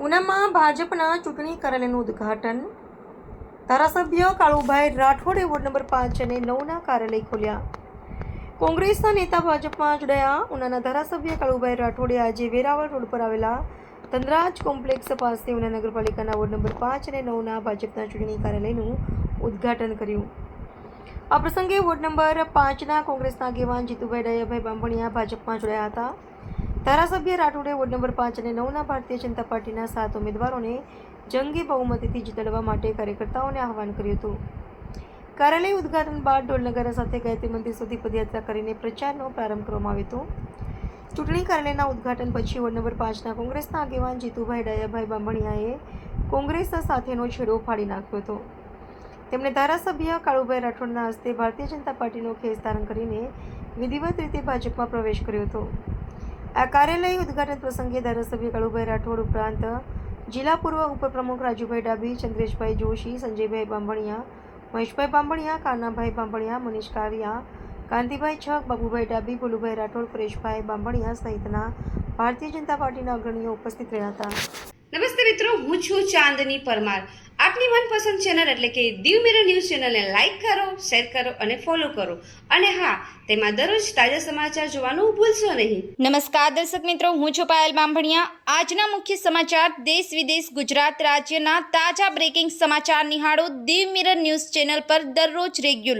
ઉનામાં ભાજપના ચૂંટણી કાર્યાલયનું ઉદ્ઘાટન. ધારાસભ્ય કાળુભાઈ રાઠોડે વોર્ડ નંબર 5 અને 9ના કાર્યાલય ખોલ્યા. કોંગ્રેસના નેતા ભાજપમાં જોડાયા. ઉનાના ધારાસભ્ય કાળુભાઈ રાઠોડે આજે વેરાવળ રોડ પર આવેલા ધનરાજ કોમ્પ્લેક્સ પાસે ઉના નગરપાલિકાના વોર્ડ નંબર 5 અને 9ના ભાજપના ચૂંટણી કાર્યાલયનું ઉદ્ઘાટન કર્યું. આ પ્રસંગે વોર્ડ નંબર 5ના કોંગ્રેસના આગેવાન જીતુભાઈ ડાયાભાઈ બાંભણિયા ભાજપમાં જોડાયા હતા. ધારાસભ્ય રાઠોડે વોર્ડ નંબર 5 અને 9ના ભારતીય જનતા પાર્ટીના 7 ઉમેદવારોને જંગી બહુમતીથી જીતાડવા માટે કાર્યકર્તાઓને આહવાન કર્યું હતું. કાર્યાલય ઉદ્ઘાટન બાદ ઢોલ નગારા સાથે ગાયત્રી મંદિર સુધી પદયાત્રા કરીને પ્રચારનો પ્રારંભ કરવામાં આવ્યો હતો. ચૂંટણી કાર્યાલયના ઉદ્ઘાટન પછી વોર્ડ નંબર 5ના કોંગ્રેસના આગેવાન જીતુભાઈ ડાયાભાઈ બાંભણિયાએ કોંગ્રેસ સાથેનો છેડો ફાડી નાખ્યો હતો. તેમણે ધારાસભ્ય કાળુભાઈ રાઠોડના હસ્તે ભારતીય જનતા પાર્ટીનો ખેસ ધારણ કરીને વિધિવત રીતે ભાજપમાં પ્રવેશ કર્યો હતો. આ કાર્યાલય ઉદ્ઘાટન પ્રસંગે ધારાસભ્ય કાળુભાઈ રાઠોડ ઉપરાંત જિલ્લા પૂર્વ ઉપપ્રમુખ રાજુભાઈ ડાભી, ચંદ્રેશભાઈ જોશી, સંજયભાઈ બાંભણિયા, મહેશભાઈ બાંભણિયા, કાનાભાઈ બાંભણિયા, મનીષ કારિયા, કાંતિભાઈ છક, બાબુભાઈ ડાભી, ભોલુભાઈ રાઠોડ, પરેશભાઈ બાંભણિયા સહિતના ભારતીય જનતા પાર્ટીના અગ્રણીઓ ઉપસ્થિત રહ્યા હતા. નમસ્તે મિત્રો, હું છું ચાંદની પરમાર. આપની મનપસંદ ચેનલ એટલે કે દીવ મિરર ન્યૂઝ ચેનલને લાઈક કરો, શેર કરો અને ફોલો કરો. અને હા, તેમાં દરરોજ તાજા સમાચાર જોવાનું ભૂલશો નહીં. નમસ્કાર દર્શક મિત્રો, હું છું પાયલ બાંભણિયા. આજના મુખ્ય સમાચાર દેશ વિદેશ ગુજરાત રાજ્યના તાજા બ્રેકિંગ સમાચાર નિહાળો દીવ મિરર ન્યૂઝ ચેનલ પર દરરોજ રેગ્યુલર.